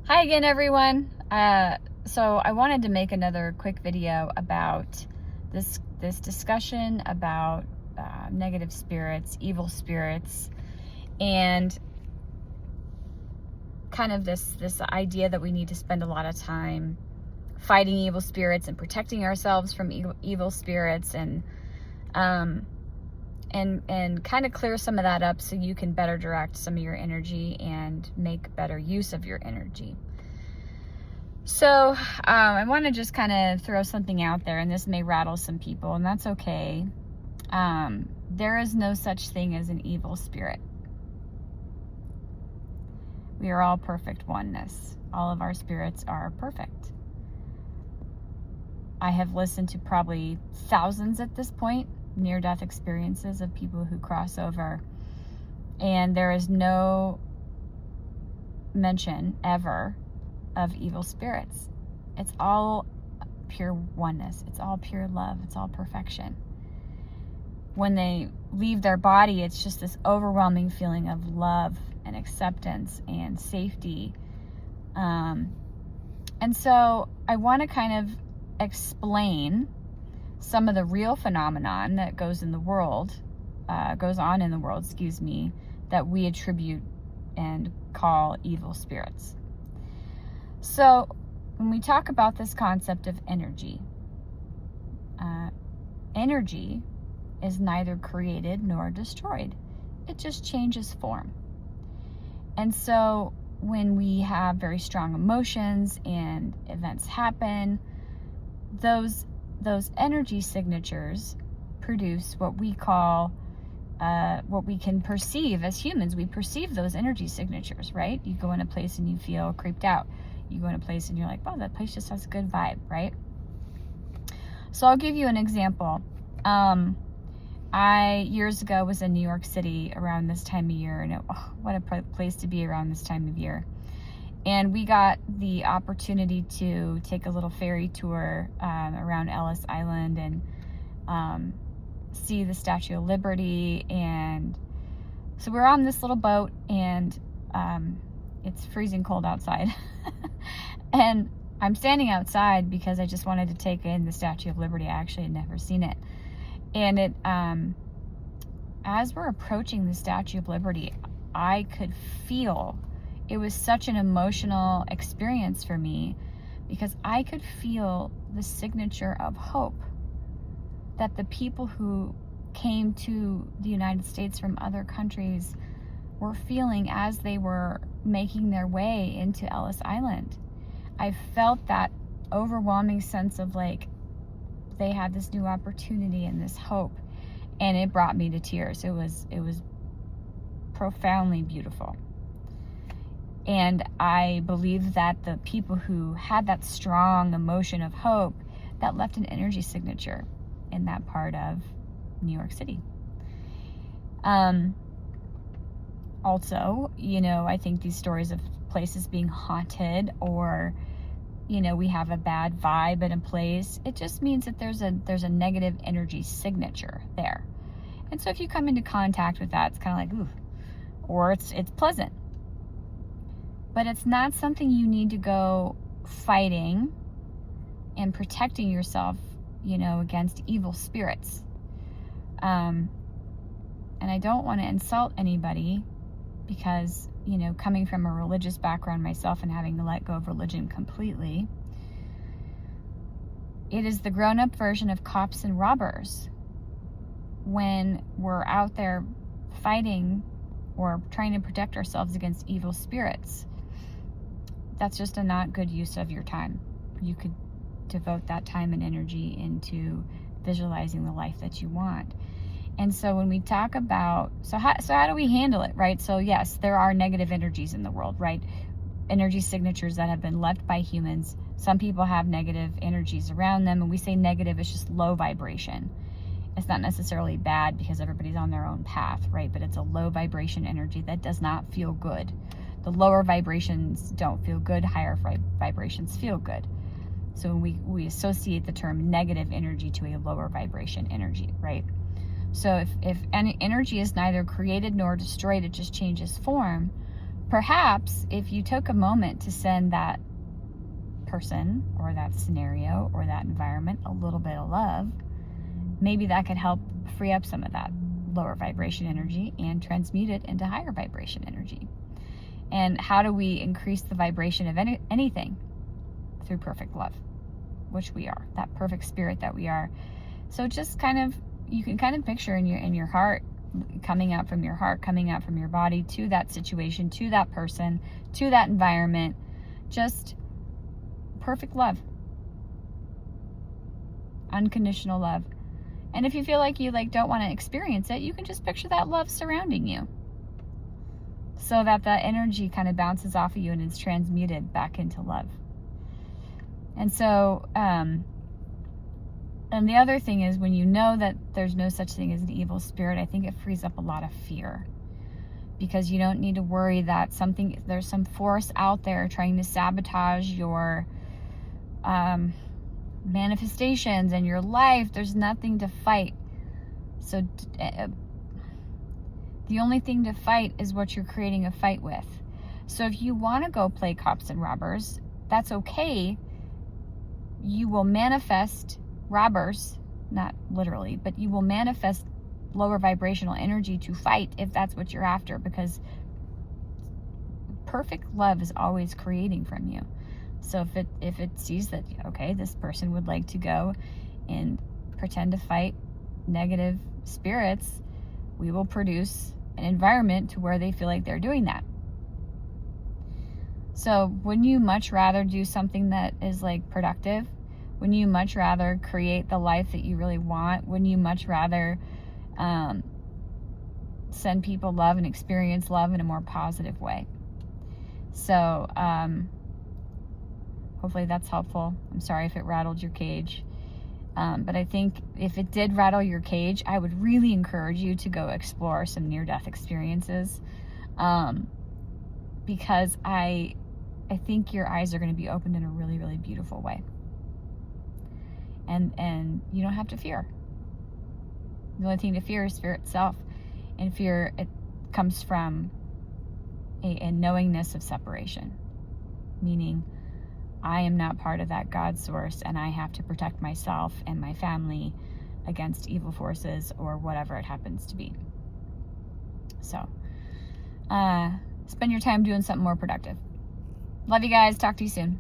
Hi again, everyone. So I wanted to make another quick video about this discussion about negative spirits, evil spirits, and kind of this idea that we need to spend a lot of time fighting evil spirits and protecting ourselves from evil spirits, and kind of clear some of that up so you can better direct some of your energy and make better use of your energy. So I want to just kind of throw something out there, and this may rattle some people, and that's okay. There is no such thing as an evil spirit. We are all perfect oneness. All of our spirits are perfect. I have listened to probably thousands at this point, near-death experiences of people who cross over, and there is no mention ever of evil spirits. It's all pure oneness. It's all pure love. It's all perfection. When they leave their body, it's just this overwhelming feeling of love and acceptance and safety. And so I want to kind of explain some of the real phenomenon that goes on in the world, that we attribute and call evil spirits. So when we talk about this concept of energy, energy is neither created nor destroyed. It just changes form. And so when we have very strong emotions and events happen, those energy signatures produce what we call, what we can perceive as humans. We perceive those energy signatures, right? You go in a place and you feel creeped out. You go in a place and you're like, wow, that place just has a good vibe, right? So I'll give you an example. I, years ago, was in New York City around this time of year, and what a place to be around this time of year. And we got the opportunity to take a little ferry tour around Ellis Island and see the Statue of Liberty. And so we're on this little boat, and it's freezing cold outside. And I'm standing outside because I just wanted to take in the Statue of Liberty. I actually had never seen it. And it, as we're approaching the Statue of Liberty, I could feel, it was such an emotional experience for me, because I could feel the signature of hope that the people who came to the United States from other countries were feeling as they were making their way into Ellis Island. I felt that overwhelming sense of like they had this new opportunity and this hope, and it brought me to tears. It was profoundly beautiful. And I believe that the people who had that strong emotion of hope, that left an energy signature in that part of New York City. Also, I think these stories of places being haunted, or we have a bad vibe in a place, it just means that there's a negative energy signature there. And so if you come into contact with that, it's kind of like, ooh, or it's pleasant. But it's not something you need to go fighting and protecting yourself, against evil spirits. And I don't want to insult anybody, because, coming from a religious background myself and having to let go of religion completely, it is the grown-up version of cops and robbers when we're out there fighting or trying to protect ourselves against evil spirits. That's just a not good use of your time. You could devote that time and energy into visualizing the life that you want. And so when we talk about, so how do we handle it, right? So yes, there are negative energies in the world, right? Energy signatures that have been left by humans. Some people have negative energies around them, and we say negative is just low vibration. It's not necessarily bad because everybody's on their own path, right? But it's a low vibration energy that does not feel good. The lower vibrations don't feel good, higher vibrations feel good. So we associate the term negative energy to a lower vibration energy, right? So if any energy is neither created nor destroyed, it just changes form. perhaps if you took a moment to send that person or that scenario or that environment a little bit of love, maybe that could help free up some of that lower vibration energy and transmute it into higher vibration energy. And how do we increase the vibration of anything? Through perfect love, which we are, that perfect spirit that we are. So just kind of, you can kind of picture in your heart, coming out from your heart, coming out from your body to that situation, to that person, to that environment, just perfect love, unconditional love. And if you feel like you don't want to experience it, you can just picture that love surrounding you, so that energy kind of bounces off of you and is transmuted back into love. And so, and the other thing is, when you know that there's no such thing as an evil spirit, I think it frees up a lot of fear, because you don't need to worry that there's some force out there trying to sabotage your manifestations and your life. There's nothing to fight. So the only thing to fight is what you're creating a fight with. So if you want to go play cops and robbers, that's okay. You will manifest robbers, not literally, but you will manifest lower vibrational energy to fight if that's what you're after, because perfect love is always creating from you. So if it sees that, okay, this person would like to go and pretend to fight negative spirits, we will produce an environment to where they feel like they're doing that. So wouldn't you much rather do something that is productive? Wouldn't you much rather create the life that you really want? Wouldn't you much rather send people love and experience love in a more positive way? So hopefully that's helpful. I'm sorry if it rattled your cage. But I think if it did rattle your cage, I would really encourage you to go explore some near-death experiences, because I think your eyes are going to be opened in a really, really beautiful way. And you don't have to fear. The only thing to fear is fear itself. And fear, it comes from a knowingness of separation, meaning I am not part of that God source, and I have to protect myself and my family against evil forces or whatever it happens to be. So, spend your time doing something more productive. Love you guys. Talk to you soon.